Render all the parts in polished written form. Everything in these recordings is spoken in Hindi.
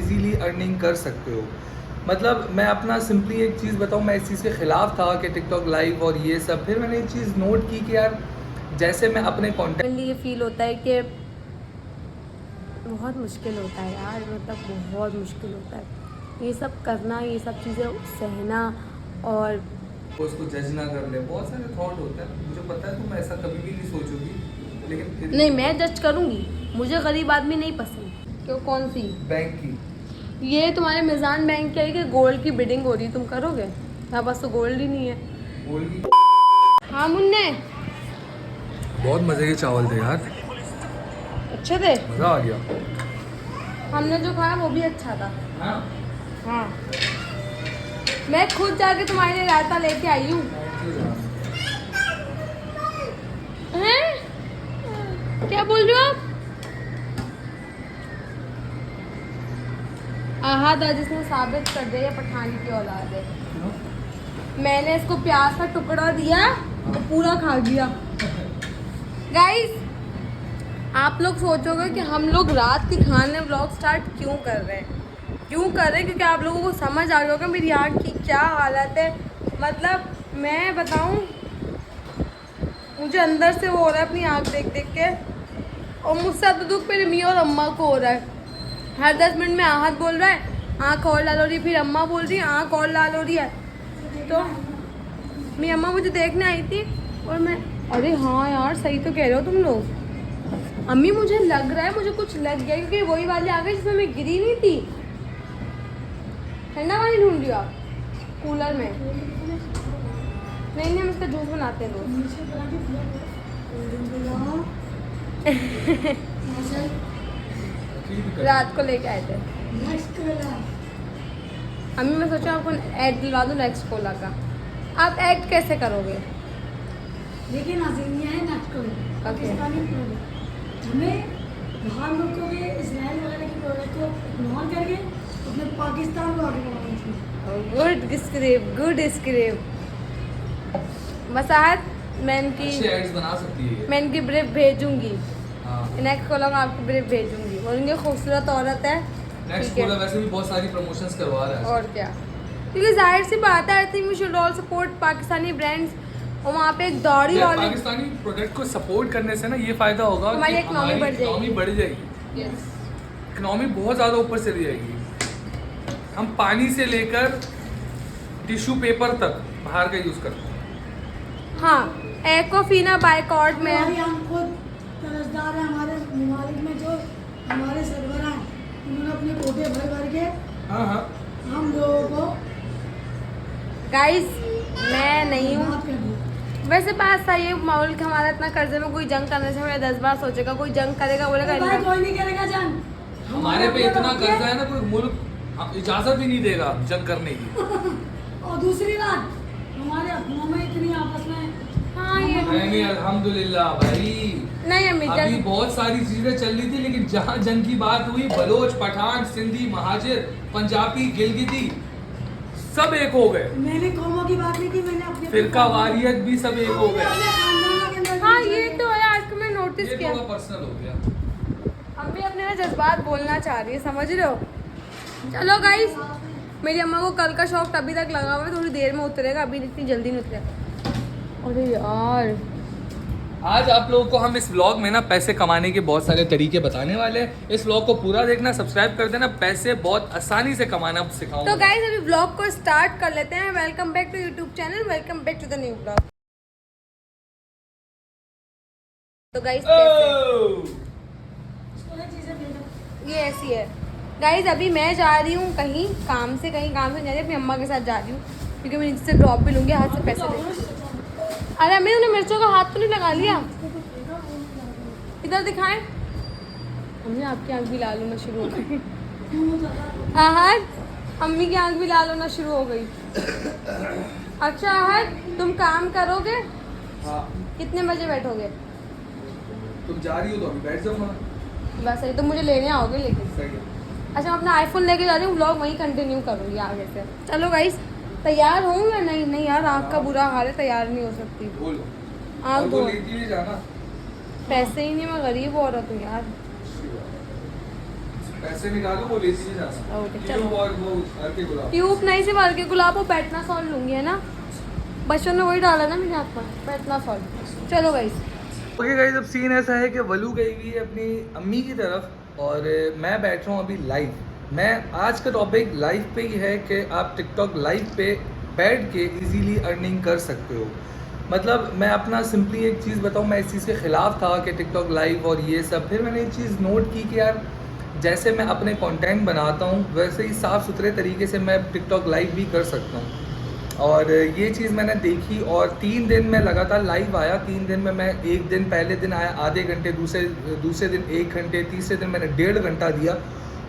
इजीली अर्निंग कर सकते हो। मतलब मैं अपना सिंपली एक चीज़ बताऊँ, मैं इस चीज़ के ख़िलाफ़ था कि टिकटॉक लाइव और ये सब, फिर मैंने एक चीज़ नोट की कि यार जैसे मैं अपने कॉन्टेंट, ये फील होता है कि बहुत मुश्किल होता है यार, मतलब बहुत मुश्किल होता है ये सब करना, ये सब चीज़ें सहना। और उसको जज ना कर ले, बहुत सारे थॉट होते हैं, मुझे पता है तुम ऐसा कभी भी नहीं सोचोगी, लेकिन फिर नहीं, मैं जज करूँगी, मुझे गरीब आदमी नहीं पसंद। क्यों? कौन सी? बैंक की। ये तुम्हारे मिजान बैंक की है कि गोल्ड की बिडिंग हो रही है, तुम करोगे? मेरे पास तो गोल्ड ही नहीं है। बोल हाँ मुन्ने, बहुत मज़े के चावल थे यार, अच्छे थे। मज़ा आ गया। हमने जो खाया वो भी अच्छा था। हाँ, हाँ, मैं खुद जाके तुम्हारे लिए रायता लेके आई हूँ। हैं? क्या बोल रहे हो आप? आहद जिसने साबित कर दिया पठानी की औलाद है। मैंने इसको प्याज का टुकड़ा दिया तो पूरा खा गया। गाइस, आप लोग सोचोगे कि हम लोग रात के खाने व्लॉग स्टार्ट क्यों कर रहे हैं? क्योंकि आप लोगों को समझ आ गया होगा मेरी आँख की क्या हालत है। मतलब मैं बताऊं, मुझे अंदर से वो हो रहा है अपनी आँख देख देख के, और मुझसे तो दुख मेरे मियाँ और अम्मा को हो रहा है। हर 10 मिनट में आहत बोल रहा है आँख और लाल हो रही, फिर अम्मा बोल रही है आँख और लाल हो रही है। तो मेरी अम्मा मुझे देखने आई थी और मैं, अरे हाँ यार सही तो कह रहे हो तुम लोग। अम्मी मुझे लग रहा है मुझे कुछ लग गया, क्योंकि वही वाली आ गई जिसमें मैं गिरी नहीं थी। ठंडा पानी ढूंढ लिया कूलर में। नहीं, हम इसका जूस बनाते हैं रोज। रात को लेके आए थे अम्मी। मैं सोचा आपको ऐड दिलवा दूँ नेक्स्ट कोला का। आप ऐड कैसे करोगे? देखिए नाज़रीन, ये है नेक्स्ट पाकिस्तानी प्रोडक्ट। हमें बाहर मुल्कों के इसराइल वगैरह की प्रोडक्ट को इग्नोर करके अपने पाकिस्तान को आगे बढ़ाना चाहिए। Good script, good script. मसाहत, मैं इनकी अच्छे एड्स बना सकती है। मैं इनकी ब्रीफ भेजूंगी। हाँ, नेक्स्ट कोला में आपकी ब्रीफ भेजूंगी। और इनकी खूबसूरत औरत है। नेक्स्ट ठीक है। कोला वैसे भी बहुत सारी प्रमोशंस करवा रहा है। और क्या, क्योंकि जाहिर सी बात है, I think we should all support Pakistani brands. और वहाँ पे एक दाढ़ी यार, वाले, पाकिस्तानी प्रोडक्ट को सपोर्ट करने से ना ये फायदा होगा हमारी कि इकोनॉमी हमारी बढ़ जाएगी। इकोनॉमी बढ़ जाएगी। यस, इकोनॉमी बहुत ज़्यादा ऊपर चली जाएगी। हम पानी से लेकर टिश्यू पेपर तक बाहर का यूज़ करते हैं। हाँ, एक्वाफीना बाइकॉट में हमारी हम खुद कर्जदार हैं। हमारे ममालिक में जो हमारे सरबराह हैं, उन्होंने अपने कोटे भर भर के हाँ हाँ, हम लोगों को गाइस, मैं नहीं हूँ बर्बाद कर दिया। वैसे बात सही है। मुल्क हमारा इतना कर्जे में, कोई जंग करने से पहले 10 बार सोचेगा। कोई जंग करेगा बोलेगा भाई कोई नहीं करेगा जान, हमारे पे इतना कर्जा है ना, कोई मुल्क इजाज़त ही नहीं देगा जंग करने की। और दूसरी बात, हमारे हुकूमत में इतनी आपस में, हाँ ये नहीं, अल्हम्दुलिल्लाह भाई, नहीं अम्मी अभी जंग, बहुत सारी चीजें चल रही थी, लेकिन जहाँ जंग की बात हुई, बलोच, पठान, सिंधी, महाजिर, पंजाबी, गिलगिती सब एक हो गए। मैंने कौमों की बात नहीं की, मैंने अपने फिरका वारियत भी सब एक हो गए। अपने खानदानों के अंदर हाँ भी ये चले। तो है। आज को मैं नोटिस ये किया, थोड़ा पर्सनल हो गया। अम्मी अपने ना जज्बात बोलना चाह रही है, समझ रहे हो। चलो गाइस, मेरी अम्मा को कल का शौक तभी तक लगा हुआ है, थोड़ी देर में उतरेगा, अभी इतनी जल्दी नहीं उतरेगा। अरे यार, आज आप लोगों को हम इस व्लॉग में ना पैसे कमाने के बहुत सारे तरीके बताने वाले हैं। इस व्लॉग को पूरा देखना, सब्सक्राइब कर देना, पैसे बहुत आसानी से कमाना सिखाऊंगा। तो गाइस अभी व्लॉग को स्टार्ट कर लेते हैं। Welcome back to YouTube channel, welcome back to the new vlog. तो गाइस ये ऐसी है गाइस, अभी मैं जा रही हूँ कहीं काम से नहीं जा रही, अपनी अम्मा के साथ जा रही हूँ, क्योंकि मैं नीचे से ड्रॉप भी लूँगी, हाथ से पैसे दे। अरे अम्मी, उन्हें मिर्चों का हाथ तो नहीं लगा लिया? इधर दिखाएं। अम्मी आपकी आँख भी लाल होना शुरू हो गई। आहद, अम्मी की आँख भी लाल होना शुरू हो गई। अच्छा आहद, तुम काम करोगे? हाँ, कितने बजे बैठोगे? तुम जा रही हो तो अभी बैठ जाओ ना। बस सही, तो मुझे लेने आओगे लेकिन। सही है। अच्छा, मैं अपना आईफोन लेके जा रही हूँ, व्लॉग वहीं कंटिन्यू करूँगी आगे से। चलो गाइस, तैयार हूँ या नहीं? नहीं यार, आँख का बुरा हाल है, तैयार नहीं हो सकती। बोलो, आँख और धो, वो लेती हुई जाना। पैसे ही नहीं, मैं गरीब औरत हूँ यार। पैसे निकालो वो लेती जा ओके, चलो। ट्यूब और वो हल्के गुलाब। ट्यूब नहीं से भर के गुलाब, वो बैठना सॉल लूंगी, है ना? बच्चों ने वही डाला ना मेरे हाथ पर, बैठना सॉल। चलो गाइस। ओके गाइस, अब सीन ऐसा है कि वलू गई हुई है अपनी अम्मी की तरफ और मैं बैठ रहा हूँ अभी लाइव। मैं आज का टॉपिक लाइव पे ही है कि आप टिकटॉक लाइव पे बैठ के इजीली अर्निंग कर सकते हो। मतलब मैं अपना सिंपली एक चीज़ बताऊँ, मैं इस चीज़ के ख़िलाफ़ था कि टिकटॉक लाइव और ये सब। फिर मैंने एक चीज़ नोट की कि यार जैसे मैं अपने कंटेंट बनाता हूँ वैसे ही साफ़ सुथरे तरीके से मैं टिकटॉक लाइव भी कर सकता हूँ। और ये चीज़ मैंने देखी और 3 दिन में लगातार लाइव आया। 3 दिन में मैं एक दिन पहले दिन आया आधे घंटे, दूसरे दिन 1 घंटे, तीसरे दिन मैंने 1.5 घंटा दिया।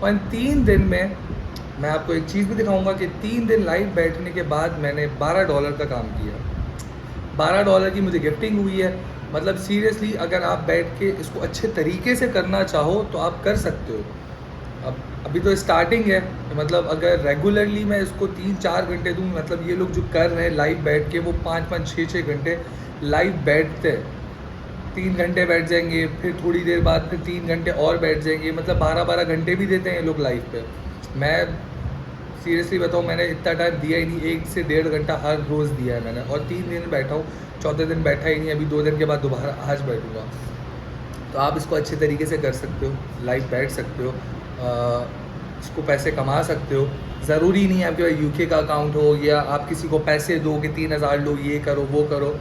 और इन 3 दिन में मैं आपको एक चीज़ भी दिखाऊंगा कि 3 दिन लाइव बैठने के बाद मैंने $12 का काम किया। $12 की मुझे गिफ्टिंग हुई है। मतलब सीरियसली अगर आप बैठ के इसको अच्छे तरीके से करना चाहो तो आप कर सकते हो। अब अभी तो स्टार्टिंग है, मतलब अगर रेगुलरली मैं इसको 3-4 घंटे दूँ, मतलब ये लोग जो कर रहे हैं लाइव बैठ के वो 5-5, 6-6 घंटे लाइव बैठते हैं। 3 घंटे बैठ जाएंगे, फिर थोड़ी देर बाद फिर 3 घंटे और बैठ जाएंगे, मतलब 12-12 घंटे भी देते हैं ये लोग लाइव पे। मैं सीरियसली बताऊँ, मैंने इतना टाइम दिया ही नहीं, 1 से 1.5 घंटा हर रोज़ दिया है मैंने। और 3 दिन बैठा हूँ, चौथे दिन बैठा ही नहीं, अभी 2 दिन के बाद दोबारा आज बैठूँगा। तो आप इसको अच्छे तरीके से कर सकते हो, लाइव बैठ सकते हो, इसको पैसे कमा सकते हो। ज़रूरी नहीं है आपके पास यूके का अकाउंट हो या आप किसी को पैसे दो कि 3000 लो, ये करो वो करो।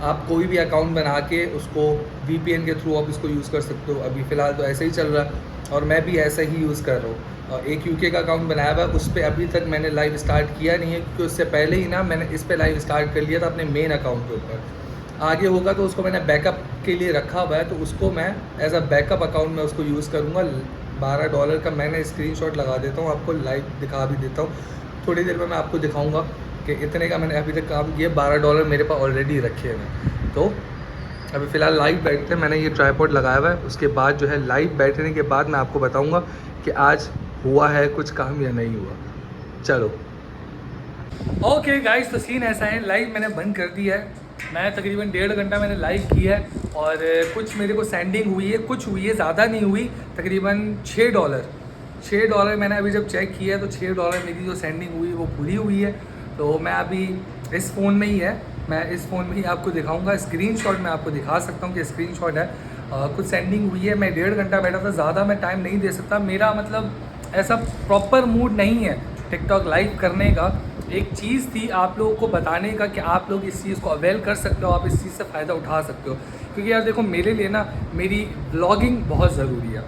आप कोई भी अकाउंट बना के उसको VPN के थ्रू आप इसको यूज़ कर सकते हो। अभी फ़िलहाल तो ऐसे ही चल रहा है और मैं भी ऐसा ही यूज़ कर रहा हूँ। और एक यूके का अकाउंट बनाया हुआ है, उस पर अभी तक मैंने लाइव स्टार्ट किया नहीं है क्योंकि उससे पहले ही ना मैंने इस पर लाइव स्टार्ट कर लिया था अपने मेन अकाउंट के ऊपर। आगे होगा तो उसको मैंने बैकअप के लिए रखा हुआ है, तो उसको मैं एज अ बैकअप अकाउंट में उसको यूज़ करूँगा। $12 का मैंने स्क्रीनशॉट लगा देता हूँ, आपको लाइव दिखा भी देता हूँ। थोड़ी देर में मैं आपको दिखाऊंगा कि इतने का मैंने अभी तक काम किया। $12 मेरे पास ऑलरेडी रखे हैं। तो अभी फ़िलहाल लाइव बैठते हैं, मैंने ये ट्राइपॉड लगाया हुआ है। उसके बाद जो है लाइव बैठने के बाद मैं आपको बताऊँगा कि आज हुआ है कुछ काम या नहीं हुआ। चलो ओके गाइस, तो सीन ऐसा है, लाइव मैंने बंद कर दिया है। मैं तकरीबन 1.5 घंटा मैंने लाइव किया है और कुछ मेरे को सेंडिंग हुई है, कुछ हुई है, ज़्यादा नहीं हुई, तकरीबन $6 मैंने अभी जब चेक किया है तो $6 मेरी जो सेंडिंग हुई वो पूरी हुई है। तो मैं अभी इस फ़ोन में ही है, मैं इस फ़ोन में ही आपको दिखाऊंगा। स्क्रीनशॉट मैं आपको दिखा सकता हूँ कि स्क्रीनशॉट है। कुछ सेंडिंग हुई है। मैं 1.5 घंटा बैठा था, ज़्यादा मैं टाइम नहीं दे सकता। मेरा मतलब ऐसा प्रॉपर मूड नहीं है टिकटॉक लाइव करने का। एक चीज़ थी आप लोगों को बताने का कि आप लोग इस चीज़ को अवेल कर सकते हो, आप इस चीज़ से फ़ायदा उठा सकते हो। क्योंकि यार देखो, मेरे लिए ना मेरी व्लॉगिंग बहुत ज़रूरी है।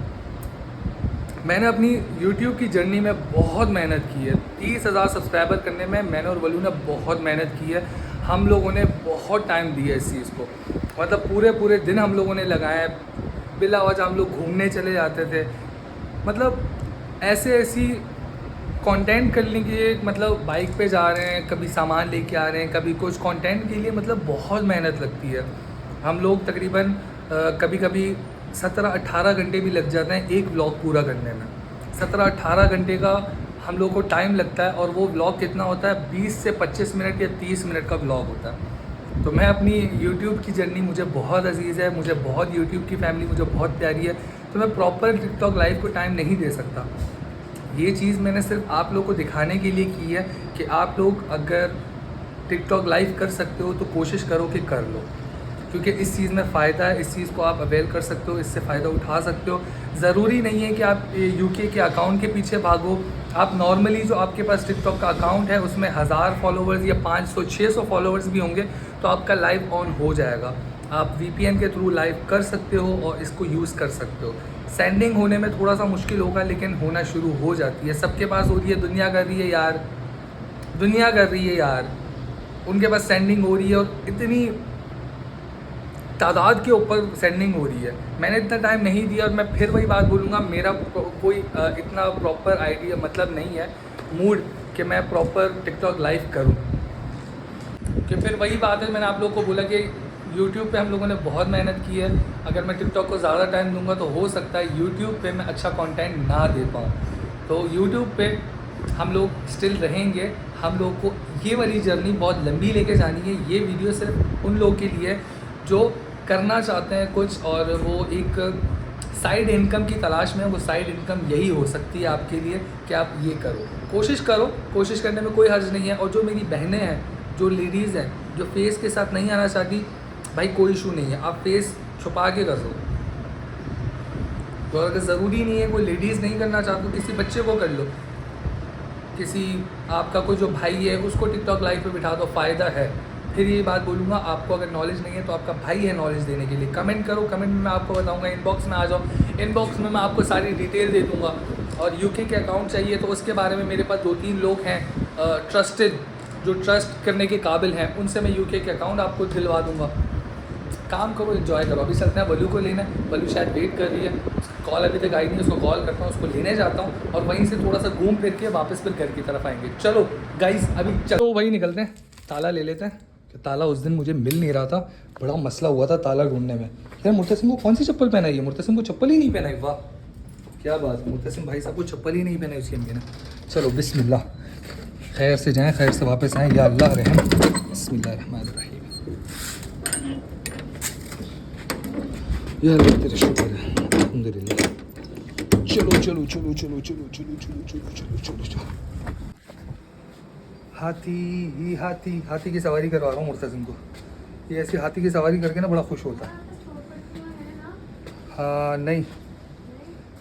मैंने अपनी YouTube की जर्नी में बहुत मेहनत की है। 30,000 सब्सक्राइबर करने में मैंने और वलू ने बहुत मेहनत की है। हम लोगों ने बहुत टाइम दिया इस चीज़ को, मतलब पूरे दिन हम लोगों ने लगाया। बिला वजह हम लोग घूमने चले जाते थे, मतलब ऐसी कंटेंट करने के लिए, मतलब बाइक पे जा रहे हैं, कभी सामान लेके आ रहे हैं, कभी कुछ कंटेंट के लिए, मतलब बहुत मेहनत लगती है। हम लोग तकरीबन कभी 17-18 घंटे भी लग जाते हैं एक व्लॉग पूरा करने में। 17-18 घंटे का हम लोग को टाइम लगता है और वो व्लॉग कितना होता है, 20 से 25 मिनट या 30 मिनट का व्लॉग होता है। तो मैं अपनी YouTube की जर्नी मुझे बहुत अजीज़ है, मुझे बहुत YouTube की फैमिली मुझे बहुत प्यारी है, तो मैं प्रॉपर टिकटॉक लाइव को टाइम नहीं दे सकता। ये चीज़ मैंने सिर्फ आप लोग को दिखाने के लिए की है कि आप लोग अगर टिकटॉक लाइव कर सकते हो तो कोशिश करो कि कर लो, क्योंकि इस चीज़ में फ़ायदा है। इस चीज़ को आप अवेल कर सकते हो, इससे फ़ायदा उठा सकते हो। ज़रूरी नहीं है कि आप यूके के अकाउंट के पीछे भागो। आप नॉर्मली जो आपके पास टिकटॉक का अकाउंट है उसमें 1000 फॉलोवर्स या 500-600 फॉलोवर्स भी होंगे तो आपका लाइव ऑन हो जाएगा। आप VPN के थ्रू लाइव कर सकते हो और इसको यूज़ कर सकते हो। सेंडिंग होने में थोड़ा सा मुश्किल होगा, लेकिन होना शुरू हो जाती है। सबके पास हो रही है, दुनिया कर रही है यार, दुनिया कर रही है यार, उनके पास सेंडिंग हो रही है और इतनी तादाद के ऊपर सेंडिंग हो रही है। मैंने इतना टाइम नहीं दिया और मैं फिर वही बात बोलूँगा, मेरा कोई इतना प्रॉपर आइडिया मतलब नहीं है मूड कि मैं प्रॉपर टिकटॉक लाइव करूँ। कि फिर वही बात है, मैंने आप लोगों को बोला कि YouTube पे हम लोगों ने बहुत मेहनत की है। अगर मैं टिकटॉक को ज़्यादा टाइम दूंगा तो हो सकता है YouTube पे मैं अच्छा कंटेंट ना दे पाऊँ। तो YouTube पे हम लोग स्टिल रहेंगे। हम लोग को ये वाली जर्नी बहुत लंबी लेके जानी है। ये वीडियो सिर्फ उन लोगों के लिए जो करना चाहते हैं कुछ और वो एक साइड इनकम की तलाश में, वो साइड इनकम यही हो सकती है आपके लिए कि आप ये करो, कोशिश करो, कोशिश करने में कोई हर्ज नहीं है। और जो मेरी बहनें हैं, जो लेडीज़ हैं, जो फेस के साथ नहीं आना चाहती, भाई कोई इशू नहीं है, आप फेस छुपा के कर दो। तो अगर ज़रूरी नहीं है, कोई लेडीज़ नहीं करना चाहते, किसी बच्चे को कर लो, किसी आपका कोई जो भाई है उसको टिकटॉक लाइव पे बिठा दो, फ़ायदा है। फिर ये बात बोलूँगा, आपको अगर नॉलेज नहीं है तो आपका भाई है नॉलेज देने के लिए। कमेंट करो, कमेंट में मैं आपको बताऊँगा, इनबॉक्स में आ जाओ, इनबॉक्स में मैं आपको सारी डिटेल दे दूँगा। और यूके के अकाउंट चाहिए तो उसके बारे में मेरे पास 2-3 लोग हैं ट्रस्टेड, जो ट्रस्ट करने के काबिल हैं, उनसे मैं यूके के अकाउंट आपको दिलवा दूँगा। काम करो, एंजॉय करो। अभी चलते हैं, बलू को लेना है, बलू शायद वेट कर रही है, कॉल अभी तक आई नहीं, उसको कॉल करता हूँ, उसको लेने जाता हूँ और वहीं से थोड़ा सा घूम फिर के वापस फिर घर की तरफ आएंगे। चलो गाइस, अभी चलो वहीं निकलते हैं, ताला ले लेते हैं। कि ताला उस दिन मुझे मिल नहीं रहा था, बड़ा मसला हुआ था ताला ढूंढने में। यार मुर्तसिम को कौन सी चप्पल पहनाई है? मुर्तसिम को चप्पल ही नहीं पहनाई, वाह क्या बात है, मुर्तसिम भाई साहब को चप्पल ही नहीं पहनाई उसकी अम्मी ने। चलो बिस्मिल्लाह, खैर से जाएँ, खैर से वापस आएँ, या अल्लाह रहम। बिस्मिल्लाहिर्रहमानिर्रहीम। या अल्लाह तेरा शुक्र है, अल्हम्दुलिल्लाह। चलो चलो चलो चलो चलो चलो चलो चलो चलो चलो चलो। हाथी हाथी हाथी की सवारी करवा रहा हूँ मुर्तसिम को। ये ऐसी हाथी की सवारी करके ना बड़ा खुश होता है। हाँ नहीं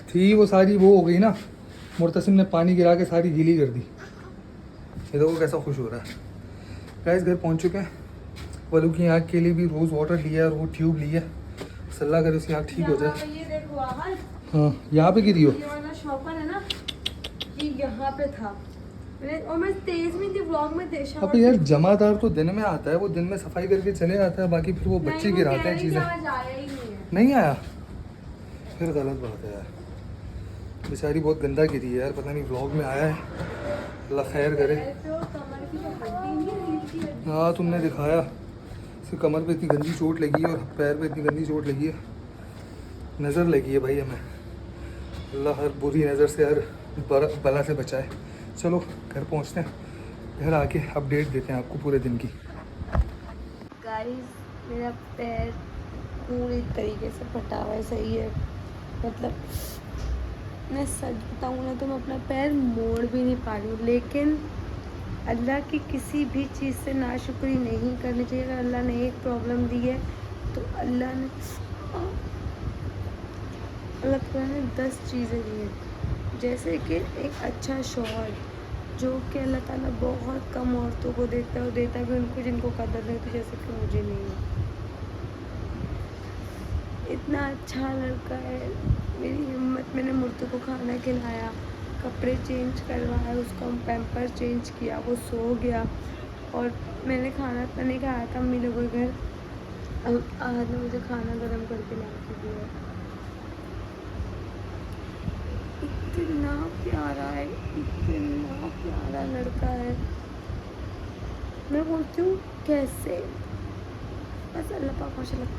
थी वो, सारी वो हो गई ना, मुर्तसिम ने पानी गिरा के सारी गीली कर दी। ये देखो कैसा खुश हो रहा है। गाइस घर पहुँच चुके हैं। वलू की आँख के लिए भी रोज़ वाटर लिया है और वो ट्यूब लिया है, सल्ला करे उसकी आँख ठीक हो जाए। ये देखो आवाज, हाँ यहाँ पे गिरी हो? ये वाला शॉपर है ना, ये यहाँ पे था और मैं तेज में थी, व्लॉग में थे। अब यार जमादार तो दिन में आता है, वो दिन में सफाई करके चले आता है, बाकी फिर वो बच्चे गिराते हैं चीज़ें। नहीं आया, फिर गलत बात है यार। बेचारी बहुत गंदा गिरी है यार, पता नहीं व्लॉग में आया है, अल्लाह खैर करे। हाँ तुमने दिखाया, इसकी कमर पे इतनी गंदी चोट लगी है और पैर पे इतनी गंदी चोट लगी है, नज़र लगी है भाई हमें। अल्लाह हर बुरी नज़र से, हर बला से बचाए। चलो घर पहुंचते हैं, घर आके अपडेट देते हैं आपको पूरे दिन की। गाइस मेरा पैर पूरी तरीके से फटा हुआ है, सही है, मतलब मैं सच बताऊँ ना तो मैं अपना पैर मोड़ भी नहीं पा रही हूँ। लेकिन अल्लाह की किसी भी चीज़ से नाशुक्री नहीं करनी चाहिए। अगर अल्लाह ने एक प्रॉब्लम दी है तो अल्लाह ताला ने 10 चीज़ें दी हैं। जैसे कि एक अच्छा शौहर, जो कि अल्लाह ताला बहुत कम औरतों को देता है, और देता भी उनको जिनको कदर नहीं होती, जैसे कि मुझे नहीं है। इतना अच्छा लड़का है, मेरी हिम्मत, मैंने मुर्तू को खाना खिलाया, कपड़े चेंज करवाया, उसका पैम्पर चेंज किया, वो सो गया, और मैंने खाना नहीं खाया था अम्मी लोगों के घर, आज ने मुझे खाना गर्म करके ला के दिया। इतना प्यारा है, इतना प्यारा लड़का है, मैं बोलती हूँ कैसे, बस अल्लाह पाक माशाल्लाह।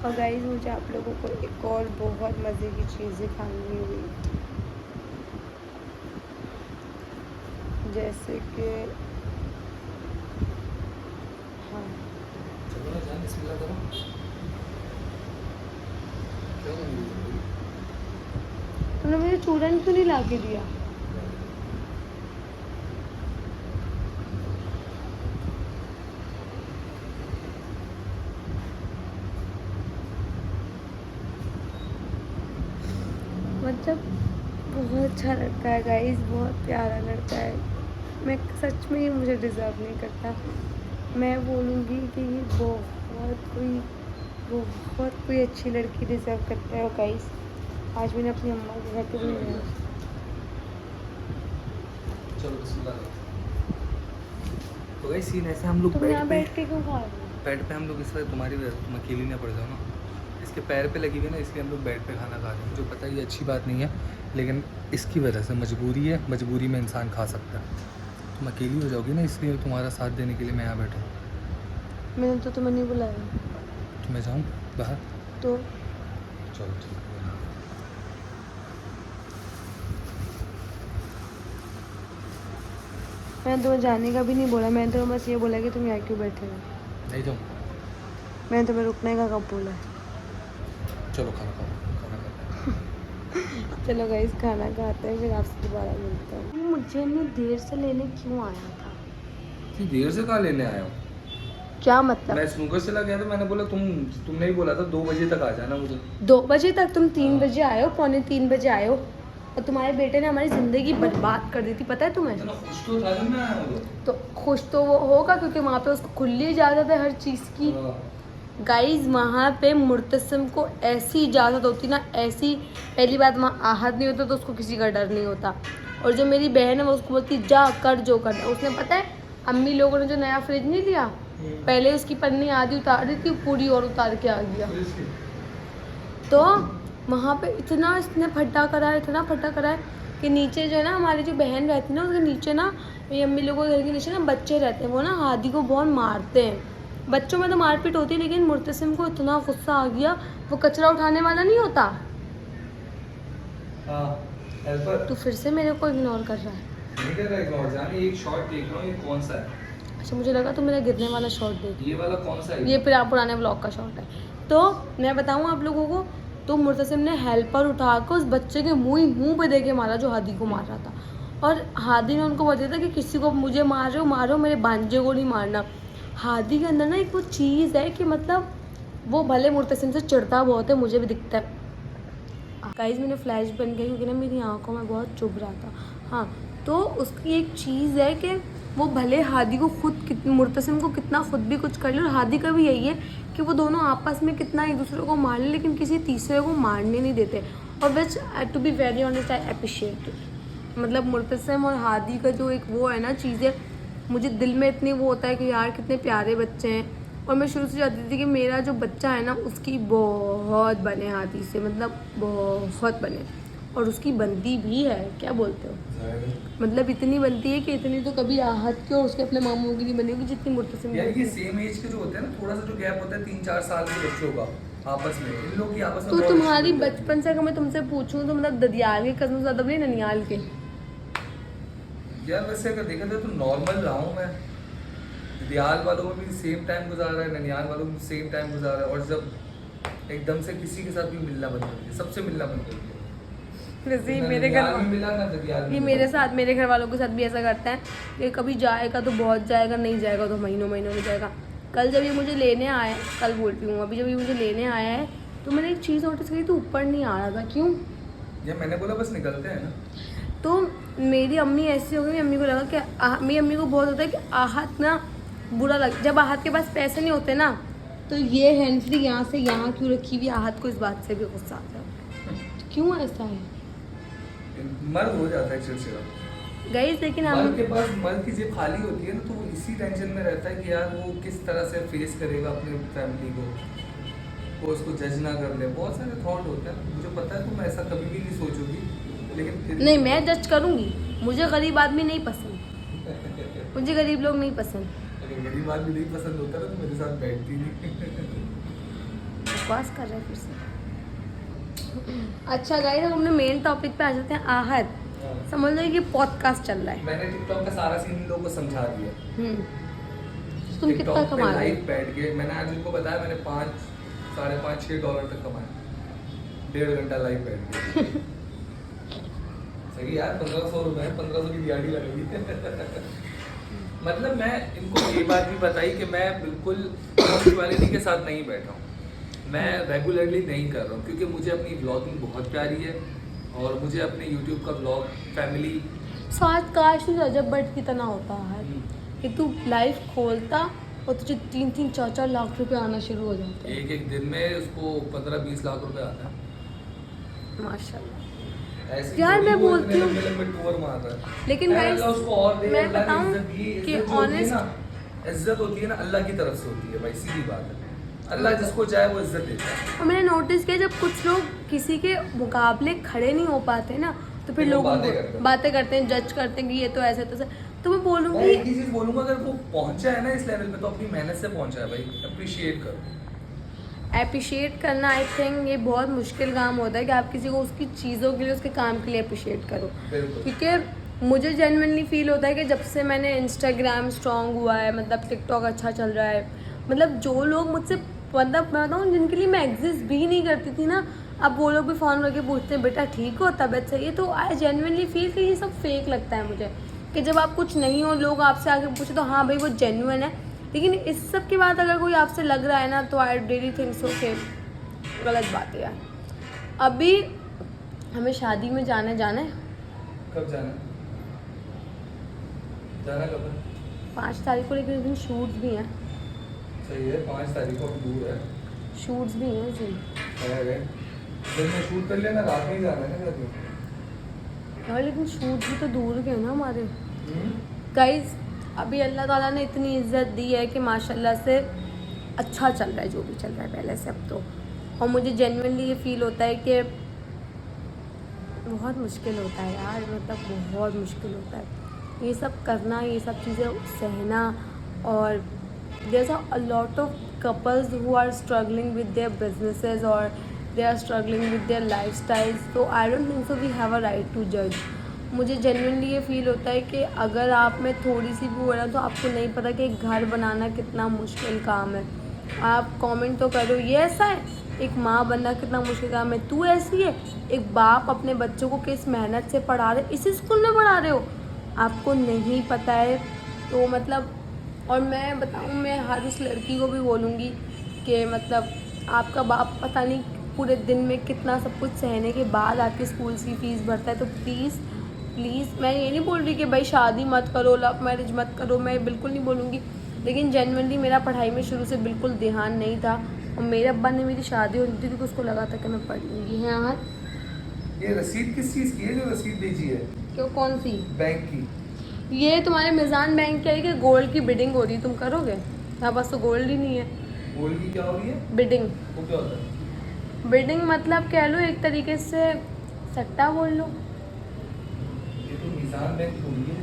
और गाइस मुझे आप लोगों को एक और बहुत मज़े की चीज़ दिखानी हुई, जैसे कि हाँ तुमने मुझे चूरन क्यों नहीं ला के दिया? मतलब बहुत अच्छा लड़का है गाइस, बहुत प्यारा लड़का है। मैं सच में ये मुझे डिज़र्व नहीं करता। मैं बोलूँगी कि ये बहुत कोई अच्छी लड़की डिज़र्व करता है। और गाइस आज मैंने अपनी अम्मा के घर पे भी नहीं आया। तो गाइस सीन ऐसे हम लोग तुम यहाँ बैठ के क्यों खा रहे हो? बेड पे हम लोग इस वजह तुम्हारी वजह से, तुम अकेली ना पड़ जाओ ना, इसके पैर पे लगी हुई है ना, इसलिए हम लोग बेड पे खाना खा रहे हैं। मुझे पता है ये अच्छी बात नहीं है, लेकिन इसकी वजह से मजबूरी है, मजबूरी में इंसान खा सकता है। तुम अकेली हो जाओगी ना, इसलिए तुम्हारा साथ देने के लिए मैं यहाँ बैठा हूँ। मैंने तो तुम्हें नहीं बुलाया। तो मैं जाऊँ बाहर? तो चलो ठीक है। मैंने तुम्हें जाने का भी नहीं बोला, मैंने तो बस ये बोला कि तुम यहाँ क्यों बैठे हो। नहीं जाऊँ? मैंने तुम्हें रुकने का कब बोला? चलो खाना खाओ, खाना खाओ। चलो गाइस खाना खाते हैं, फिर आपसे दोबारा मिलते हैं। मुझे इतनी देर से लेने क्यों आया था? इतनी देर से कहाँ लेने आया हूँ? क्या मतलब? मैं स्नूकर चला गया था, मैंने बोला तुमने ही बोला था 2 बजे तक आ जाना मुझे। 2 बजे तक? तुम 3 बजे आए हो, पौने 3 बजे आए हो, और तुम्हारे बेटे ने हमारी ज़िंदगी बर्बाद कर दी थी, पता है तुम्हें? इतना खुश तो था जब मैं आया हूँ तो खुश तो वो होगा क्योंकि वहाँ पे उसको खुली इजाज़त है हर चीज़ की। तो। गाइज वहाँ पे मुर्तसिम को ऐसी इजाज़त होती ना, ऐसी। पहली बात, वहाँ आहत नहीं होता तो उसको किसी का डर नहीं होता। और जो मेरी बहन है वो उसको बोलती जा कर जो करना। उसने पता है अम्मी लोगों ने जो नया फ्रिज नहीं लिया, पहले उसकी पन्नी आधी उतार दी थी, पूरी और उतार के आ गया। तो वहाँ पे इतना इसने फटा करा है, इतना फटा करा है कि नीचे जो है ना हमारी जो बहन रहती है ना, उसके नीचे ना, मेरी अम्मी लोगों के घर के नीचे ना बच्चे रहते हैं, वो ना हादी को बहुत मारते हैं। बच्चों में तो मारपीट होती है, लेकिन मुर्तसिम को इतना गुस्सा आ गया, वो कचरा उठाने वाला नहीं होता, हेल्पर तो फिर से मेरे को इग्नोर कर रहा है। नहीं कर रहा इग्नोर, जाने एक शॉट देख रहा हूँ, ये कौन सा है? अच्छा, मुझे लगा तो मेरा गिरने वाला शॉट देख। ये वाला कौन सा है? ये पुराने ब्लॉग का शॉट है। तो मैं बताऊँ आप लोगों को, तो मुर्तसिम ने हेल्पर उठा कर उस बच्चे के मुंह पे दे के मारा जो हादी को मार रहा था। और हादी ने उनको बताया था कि किसी को मुझे मार रहे हो मारो, मेरे भांजे को नहीं मारना। हादी के अंदर ना एक वो चीज़ है कि मतलब वो भले मुर्तसिम से चिढ़ता बहुत है, मुझे भी दिखता है। गाइस मैंने फ्लैश बन गई क्योंकि ना मेरी आंखों में बहुत चुभ रहा था। हाँ, तो उसकी एक चीज़ है कि वो भले हादी को मुर्तसिम को कितना खुद भी कुछ कर ले, और हादी का भी यही है कि वो दोनों आपस में कितना एक दूसरे को मार ले, लेकिन किसी तीसरे को मारने नहीं देते। और which to be very honest I appreciate it. मतलब मुर्तसिम और हादी का जो एक वो है ना चीज़ें, मुझे दिल में इतनी वो होता है कि यार कितने प्यारे बच्चे हैं। और मैं शुरू से चाहती थी कि मेरा जो बच्चा है ना उसकी बहुत बने हादी से, मतलब बहुत बने, और उसकी बनती भी है। क्या बोलते हो? मतलब इतनी बनती है कि इतनी तो कभी आहत की और उसके अपने मामू की नहीं बनी होगी जितनी मुर्तसिम यार की। ये सेम एज के जो होते हैं ना, थोड़ा सा जो गैप होता है 3-4 साल के बच्चों का आपस में, इन लोग की आपस में तो बहुत तुम्हारी अच्छी बनती है। बचपन से अगर मैं तुमसे पूछूं तो मतलब ददियाल के कज़न ज़्यादा बने ननियाल के? यार वैसे अगर देखा जाए तो नॉर्मल रहा हूँ मैं। ददियाल वालों में भी सेम टाइम गुजारा है, ननियाल वालों में सेम टाइम गुजारा है, और जब एकदम से किसी के साथ भी मिलना बंद कर दिया, सबसे मिलना बंद कर दिया। वैसे ही ना मेरे ननियाल घर में मिला ना ददियाल में ये मिला। मेरे साथ, मेरे घर वालों के साथ भी ऐसा करता है कि कभी जाएगा तो बहुत जाएगा, नहीं जाएगा तो महीनों महीनों में जाएगा। कल जब ये मुझे लेने आया, कल बोलती हूँ, अभी जब ये मुझे लेने आया है तो मैंने एक चीज़ नोटिस करी, तो ऊपर नहीं आ रहा था। क्यों? ये मैंने बोला बस निकलते हैं ना। तो मेरी अम्मी ऐसी हो गई, मेरी अम्मी को लगा कि मेरी अम्मी को बहुत होता है कि आहत ना बुरा लग, जब आहत के पास पैसे नहीं होते ना तो ये हैंड फ्री यहाँ से यहाँ क्यों रखी हुई, आहत को इस बात से भी गुस्सा आता है। क्यों ऐसा है मर्द हो जाता है चिड़चिड़ा। गाइस? लेकिन मर्द हम के पास, मर्द की जेब खाली होती है ना, तो वो इसी टेंशन में रहता है कि यार वो किस तरह से फेस करेगा अपनी फैमिली को, वो उसको जज ना कर ले। बहुत सारे थॉट होते हैं, मुझे पता है तुम ऐसा कभी भी नहीं सोचोगी, लेकिन फिर नहीं, मैं जज करूँगी। मुझे गरीब आदमी नहीं पसंद, मुझे गरीब लोग नहीं पसंद। अगर गरीब आदमी नहीं पसंद होता ना तो मेरे साथ बैठती नहीं। बकवास कर रहे हैं फिर से। अच्छा गाइस, अब अपने मेन टॉपिक पे आ जाते हैं। आहत, समझ लो कि पॉडकास्ट चल रहा है। मैंने टिकटॉक का सारा सीन इन लोगों को समझा दिया। तुम कितना TikTok पे कमा रहे लाइव बैठ के मैंने आज उनको बताया, मैंने $5-6 तक कमाया 1.5 घंटा लाइव बैठ के। सही यार, 1500 रुपए, 1500 की दिहाड़ी लगेगी। मतलब मैं इनको ये बात भी बताई कि मैं बिल्कुल पॉजिटिविटी के साथ नहीं बैठा हूँ, मैं रेगुलरली नहीं कर रहा हूँ, क्योंकि मुझे अपनी ब्लॉगिंग बहुत प्यारी है और मुझे अपने यूट्यूब का ब्लॉग फैमिली साथ काश तू रजब भट्ट की तरह होता है कि तू लाइफ खोलता और तुझे 3-4 लाख रुपए आना शुरू हो जाते हैं। एक दिन में उसको 15-20 लाख रुपए आता है माशाल्लाह। ऐसे यार मैं वो बोलती इतने हूँ, लंबे टूर मार रहा है। लेकिन यार guys, अल्लाह उसको और दे, मैं अल्लाह ने बताऊँ इज्जत दी, कि इज्जत जो होती है honest- ना, इज्जत होती है ना अल्लाह की तरफ से होती है भाई, सीधी बात है। अल्लाह जिसको चाहे वो इज्जत देता है। और मैंने नोटिस किया जब कुछ लोग किसी के मुकाबले खड़े नहीं हो पाते ना तो फिर फिर वो लोग बातें करते हैं, जज करते हैं कि ये तो ऐसे तो ऐसे। तो मैं मैं बोलूँगी, एक ही चीज बोलूंगा, अगर वो पहुंचा है ना इस लेवल पे तो अपनी मेहनत से पहुंचा है भाई, अप्रिशिएट करो। अप्रिशिएट करना आई थिंक ये बहुत मुश्किल काम होता है कि आप किसी को उसकी चीज़ों के लिए, उसके काम के लिए अप्रिशिएट करो। बिल्कुल। क्योंकि मुझे जेन्युइनली फील होता है कि जब से मैंने इंस्टाग्राम स्ट्रॉन्ग हुआ है, मतलब टिकटॉक अच्छा चल रहा है, मतलब जो लोग मुझसे मतलब मैं बताऊँ जिनके लिए मैं एग्जिस्ट भी नहीं करती थी ना, अब वो लोग भी फ़ोन करके पूछते हैं बेटा ठीक हो, तबीयत सही है। तो आई जेन्युइनली फील कि ये सब फेक लगता है मुझे, कि जब आप कुछ नहीं हो लोग आपसे आके पूछे तो हाँ भाई वो जेन्युइन है, लेकिन इस सब के बाद अगर कोई आपसे लग रहा है ना तो आई रियली थिंक सो कि गलत बात है यार। अभी हमें शादी में जाना है कब जाना कब है? 5 तारीख को, लेकिन उस दिन शूट्स भी हैं। सही है, 5 तारीख को अभी दूर है। शूट्स भी हैं उस दिन। दिन में शूट कर लेना, रात में ही जाना है ना शादी। यार लेकिन शूट भी तो दूर के हैं ना हमारे। गाइज अभी अल्लाह ताला ने इतनी इज्जत दी है कि माशाल्लाह से अच्छा चल रहा है जो भी चल रहा है पहले से अब तो। और मुझे जेन्युइनली ये फील होता है कि बहुत मुश्किल होता है यार, मतलब बहुत मुश्किल होता है ये सब करना, ये सब चीज़ें सहना। और there are a lot of couples who are struggling with their businesses और they are struggling with their lifestyles. तो I don't think so we have a right to जज। मुझे जेन्युइनली ये फील होता है कि अगर आप में थोड़ी सी भी हो रहा है तो आपको नहीं पता कि एक घर बनाना कितना मुश्किल काम है। आप कमेंट तो करो ये ऐसा है, एक माँ बनना कितना मुश्किल काम है, तू ऐसी है। एक बाप अपने बच्चों को किस मेहनत से पढ़ा रहे, इसी स्कूल में पढ़ा रहे हो, आपको नहीं पता है। तो मतलब और मैं बताऊँ, मैं हर उस लड़की को भी बोलूँगी कि मतलब आपका बाप पता नहीं पूरे दिन में कितना सब कुछ सहने के बाद आपके स्कूल की फ़ीस भरता है। तो प्लीज़ मैं ये नहीं बोल रही कि भाई शादी मत करो, लव मैरिज मत करो, मैं बिल्कुल नहीं बोलूँगी, लेकिन जेन्युइनली मेरा पढ़ाई में शुरू से बिल्कुल ध्यान नहीं था। और मेरे अब्बा ने मेरी शादी होती थी तो उसको लगा था कि मैं पढ़ लूँगी। हाँ ये रसीद किस चीज़ की है जो रसीद भेजी है? क्यों, कौन सी? बैंक की। ये तुम्हारे मिज़ान बैंक की आई कि गोल्ड की बिडिंग हो रही, तुम करोगे? मेरे पास तो गोल्ड ही नहीं है। गोल्ड की क्या हो रही है? बिडिंग। वो क्या होता है? बिडिंग मतलब कह लो एक तरीके से सट्टा बोल लो। ये तो निज़ाम बैंक थोड़ी है,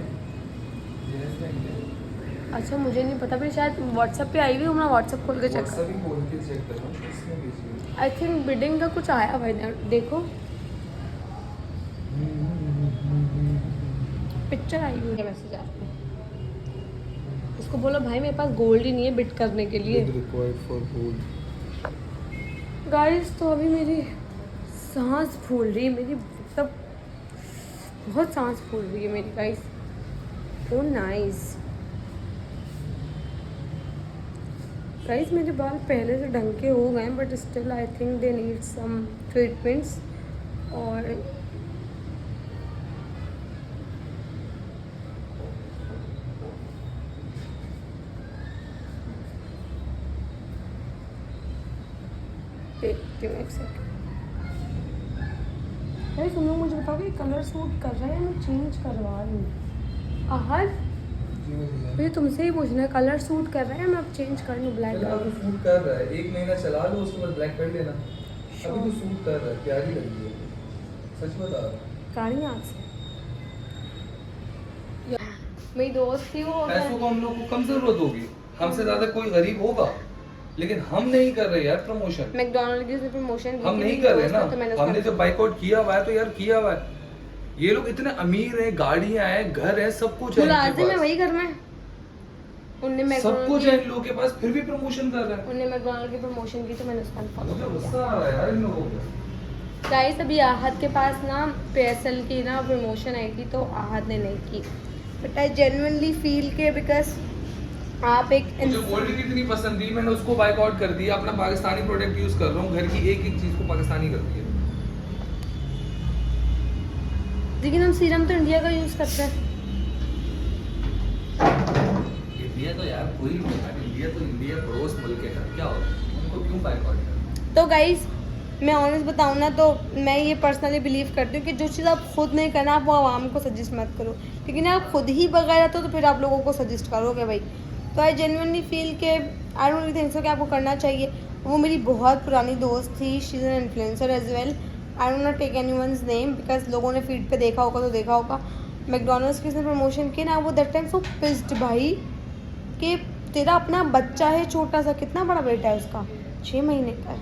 जेएस बैंक है। अच्छा मुझे नहीं पता, फिर शायद व्हाट्सएप पे आई हुई, मैं व्हाट्सएप खोल के चेक कर। व्हाट्सएप ही खोल के चेक करो, इसमें भेजी है। आई थिंक बिडिंग का कुछ आया भाई, देखो पिक्चर आई हुई है मैसेज आपको। उसको बोलो भाई मेरे पास गोल्ड ही नहीं है बिड करने के लिए। Required for gold. गाइस तो अभी मेरी सांस फूल रही है, मेरी मतलब बहुत सांस फूल रही है मेरी गाइस। ओ नाइस गाइस, मेरे बाल पहले से ढंग के हो गए हैं but still I think they need some treatments. और देखती हूँ एक सेकंड। भाई तुम लोग मुझे बताओ कि कलर सूट कर रहा है या मैं चेंज करवा रही हूँ? आहद मुझे तुमसे ही पूछना है, कलर सूट कर रहा है या मैं अब चेंज कर लूँ ब्लैक चला तो सूट कर रहा है, 1 महीना चला लो उसके बाद ब्लैक कर लेना। अभी तो सूट कर रहा है, प्यारी लग रही है, सच बता रहा हूं। काली आँख से मेरी दोस्त थी वो। पैसों को हम लोग को कम जरूरत होगी, हमसे ज्यादा कोई गरीब होगा, लेकिन हम नहीं कर रहे यार प्रमोशन। मैकडॉनल्ड की प्रमोशन हम नहीं कर रहे ना, हमने जो बाइकआउट किया हुआ है तो यार किया हुआ है। ये लोग इतने अमीर हैं, गाड़ियां हैं, घर है, सब कुछ है इनके में पास, वही करना है। उनने सब कुछ है इन लोगों के पास, फिर भी प्रमोशन कर रहे हैं। उन्होंने मैकडॉनल्ड की प्रमोशन की तो मैंने उसका अनफॉलो मुझे कर गुस्सा आ रहा है यार इन लोगों पे। गाइस अभी आहद के पास ना पेएसएल की ना प्रमोशन आई थी तो आहद ने नहीं की, बट आई जेन्युइनली फील के बिकॉज आप एक मुझे गोल्ड की इतनी पसंद थी, मैंने उसको बाइकआउट कर दिया। अपना पाकिस्तानी प्रोडक्ट यूज कर रहा हूँ, घर की एक एक चीज को पाकिस्तानी कर दिया। लेकिन हम सीरम तो इंडिया का यूज करते हैं। इंडिया तो यार कोई नहीं है, इंडिया तो इंडिया पड़ोस मुल्क है, क्या होगा उनको क्यों बाइकआउट करना। तो गाइस मैं ऑनेस्ट बताऊँ ना तो मैं ये पर्सनली बिलीव करती हूँ कि जो चीज़ आप खुद नहीं करना आप वो आवाम को सजेस्ट मत करो, लेकिन आप खुद ही बगैर तो फिर आप लोगों को सजेस्ट करोगे भाई। तो आई जेन्युइनली फील के आई डोंट थिंक सो कि आपको करना चाहिए। वो मेरी बहुत पुरानी दोस्त थी, she is an influencer as well, I don't not take anyone's name because लोगों ने फीड पे देखा होगा तो देखा होगा। मैकडॉनल्ड्स की इसने प्रमोशन की ना, वो दैट टाइम सो पिस्ड भाई कि तेरा अपना बच्चा है छोटा सा, कितना बड़ा बेटा है उसका, 6 महीने का है,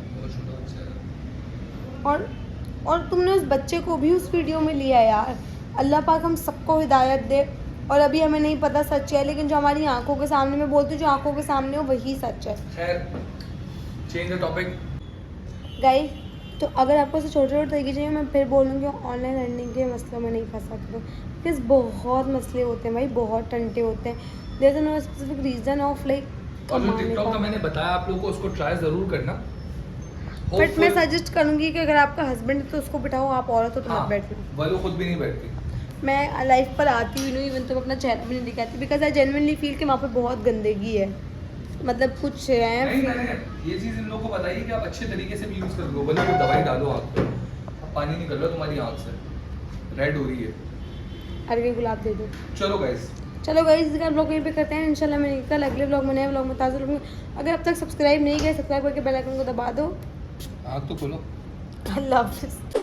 और तुमने उस बच्चे को भी उस वीडियो में लिया यार। अल्लाह पाक हम सबको हिदायत दे। और अभी हमें नहीं पता सच है, लेकिन जो हमारी आंखों के सामने, मैं बोलती हूँ जो आंखों के सामने हो वही सच है। खैर चेंज द टॉपिक। गाइस, तो अगर आपको ऐसे छोटे छोटे तरीके चाहिए, मैं फिर बोलूँगी ऑनलाइन अर्निंग के मसलों में नहीं फंसा करो, बिकॉज बहुत मसले होते हैं भाई, बहुत टंटे होते हैं। There is no specific reason of like और जो कमाने टिकटॉक का का। मैंने बताया आप लोगों को, उसको ट्राई ज़रूर करना। बट मैं सजेस्ट करूँगी कि अगर आपका हस्बैंड है तो उसको बिठाओ, आप औरत हो तो मत बैठना। वलू खुद भी नहीं बैठती। मैं लाइफ पर आती हुई नहीं, इवन तो अपना चेहरा भी नहीं दिखाती, बिकॉज आई जेन्युइनली फील कि वहाँ पे बहुत गंदगी है, मतलब कुछ नहीं, है। मैंने ये चीज़ इन लोगों को बताई कि आप अच्छे तरीके से भी यूज़ कर लो। वलू को दवाई डालो आँख पे, अब पानी निकल रहा है तुम्हारी आँख से, रेड हो रही है। अरवी गुलाब दे दो। चलो गाइस, चलो गाइस, इसका ब्लॉग यहीं पे करते हैं। इंशाल्लाह मैं कल अगले ब्लॉग में, नए ब्लॉग में ताज़ा लूँगी। अगर अब तक सब्सक्राइब नहीं किया, सब्सक्राइब करके बेल आइकन को दबा दो। आँख तो खोलो। अल्लाह हाफिज़।